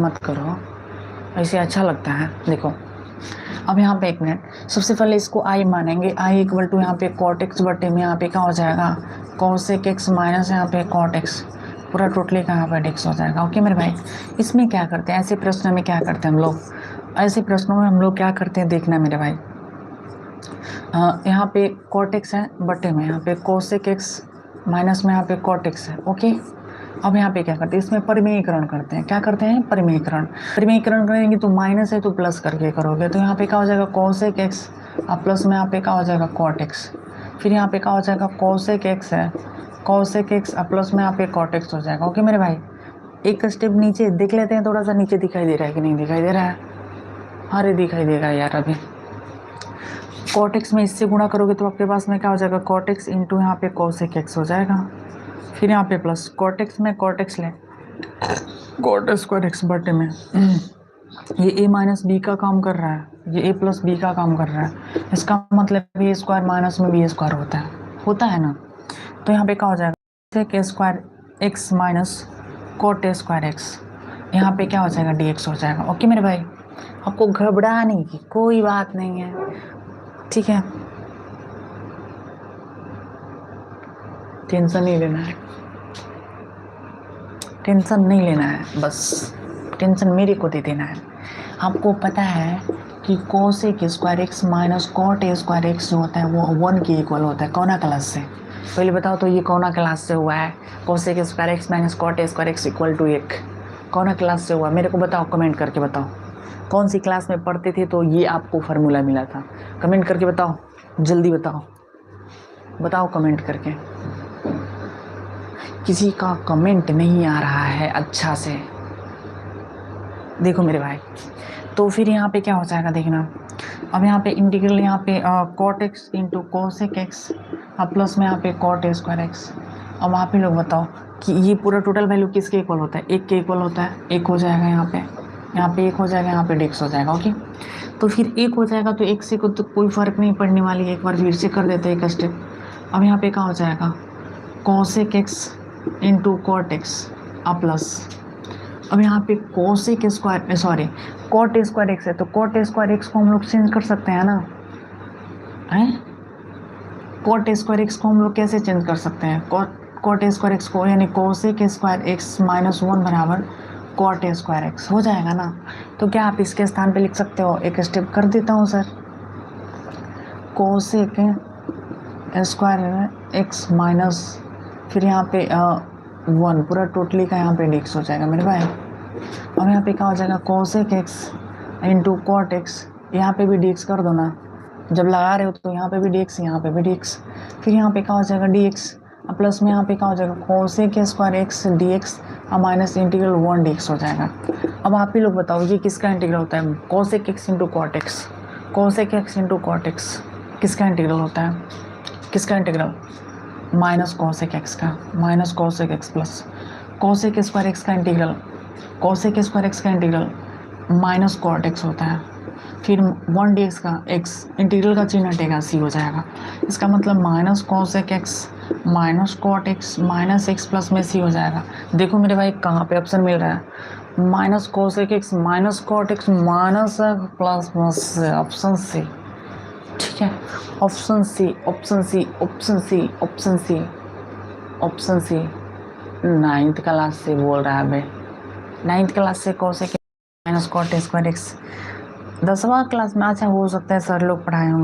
मत करो, ऐसे अच्छा लगता है। देखो अब यहाँ पे 1 मिनट, सबसे पहले इसको आई मानेंगे, आई इक्वल टू यहाँ पे कॉट एक्स बटे में यहाँ पे क्या हो जाएगा कॉसेक एक्स माइनस यहाँ पे कॉट एक्स, पूरा टोटली का यहाँ पे डिक्स हो जाएगा। ओके मेरे भाई, इसमें क्या करते हैं, ऐसे प्रश्नों में क्या करते हैं हम लोग, ऐसे प्रश्नों में हम लोग क्या करते हैं देखना मेरे भाई, यहाँ पे कॉट एक्स है बटे में यहाँ पे कोसेक एक्स माइनस में यहाँ पे कॉट एक्स है। ओके अब यहाँ पे क्या करते हैं, इसमें परिमेयीकरण करते हैं। क्या करते हैं, परिमेयीकरण। परिमेयीकरण करेंगे तो माइनस है तो प्लस करके करोगे, तो यहाँ पे क्या हो जाएगा कोसेक एक्स और प्लस में यहाँ पे क्या हो जाएगा कॉट एक्स, फिर यहाँ पे क्या हो जाएगा कोसेक एक्स है, कोसेक एक्स और प्लस में यहाँ पे कॉट एक्स हो जाएगा। ओके मेरे भाई, एक स्टेप नीचे देख लेते हैं, थोड़ा सा नीचे दिखाई दे रहा है कि नहीं दिखाई दे रहा है, अरे दिखाई देगा यार। अभी कॉट एक्स में इससे गुणा करोगे तो आपके पास में क्या हो जाएगा कॉट एक्स इंटू यहाँ पे कोसेक एक्स हो जाएगा, फिर यहाँ पे प्लस कॉट एक्स में कॉट एक्स ले कॉट स्क्वायर एक्स बटे में ये a माइनस बी का काम कर रहा है, ये a प्लस बी का काम कर रहा है, इसका मतलब ए स्क्वायर माइनस में बी स्क्वायर होता है ना। तो यहाँ पे क्या हो जाएगा के square X minus cot A square X, यहाँ पे क्या हो जाएगा dx हो जाएगा। ओके मेरे भाई, आपको घबराने की कोई बात नहीं है, ठीक है, टेंशन नहीं लेना है, टेंशन नहीं लेना है, बस टेंशन मेरे को दे देना है। आपको पता है कि cosec square X minus cot A square X जो होता है वो 1 के इक्वल होता है, कौना क्लास से, पहले बताओ तो ये कौना क्लास से हुआ है, cosec square X minus cot A square X equal to 1 कौना क्लास से हुआ, मेरे को बताओ, कमेंट करके बताओ कौन सी क्लास में पढ़ते थे तो ये आपको फार्मूला मिला था, कमेंट करके बताओ, जल्दी बताओ, बताओ कमेंट करके। किसी का कमेंट नहीं आ रहा है अच्छा से, देखो मेरे भाई, तो फिर यहाँ पे क्या हो जाएगा देखना, अब यहाँ पे इंटीग्रल यहाँ पे cot X into cosec X अब प्लस में यहाँ पे कॉट ए स्क्वायर एक्स। अब आप ही लोग बताओ कि ये पूरा टोटल वैल्यू किसके इक्वल होता है, 1 के इक्वल होता है, 1 हो जाएगा यहाँ पे 1 हो जाएगा, यहाँ पे डिक्स हो जाएगा। ओके तो फिर 1 हो जाएगा तो 1 से को तो कोई फ़र्क नहीं पड़ने वाली है, एक बार फिर से कर देते हैं एक स्टेप। अब यहाँ पे क्या हो जाएगा cosec x into cot X अब प्लस, अब यहाँ पे cosec square sorry cot square X है तो कॉट स्क्वायर एक्स को हम लोग चेंज कर सकते हैं ना, हैं कॉट स्क्वायर एक्स को हम लोग कैसे चेंज कर सकते हैं, कॉट स्क्वायर एक्स को यानी कोसेक स्क्वायर एक्स माइनस 1 बराबर कॉट स्क्वायर एक्स हो जाएगा ना। तो क्या आप इसके स्थान पे लिख सकते हो, एक स्टेप कर देता हूँ sir, cosec square X minus फिर यहाँ पे 1 पूरा टोटली का यहाँ पे डिक्स हो जाएगा मेरे भाई। अब यहाँ पे क्या हो जाएगा cosec x into cot X, यहाँ पे भी डिक्स कर दो ना, जब लगा रहे हो तो यहाँ पे भी डिक्स यहाँ पे भी डिक्स, फिर यहाँ पे क्या हो जाएगा dx प्लस में यहाँ पे क्या हो जाएगा कोसेक स्क्वायर एक्स dx और माइनस इंटीग्रल 1 dx हो जाएगा। अब आप ही लोग बताओ ये किसका इंटीग्रल होता है, cosec x into cot x, cosec x into cot x किसका इंटीग्रल होता है, किसका इंटीग्रल, माइनस कोसेक एक्स का, minus cosec x plus cosec square x का इंटीग्रल, कोसेक स्क्वायर एक्स का इंटीग्रल माइनस कॉट एक्स होता है, फिर 1 dx का x इंटीग्रल का चिन्ह हटेगा c हो जाएगा, इसका मतलब minus cosec x minus cot x minus x plus में c हो जाएगा। देखो मेरे भाई कहाँ पे ऑप्शन मिल रहा है, minus cosec x minus cot x minus plus option C, ठीक है, option C option C option C option C option C 9th class से बोल रहा है भाई, 9th क्लास से cosec minus cot square x, 10वां क्लास में अच्छा हो सकता है सर लोग पढ़ाए होंगे।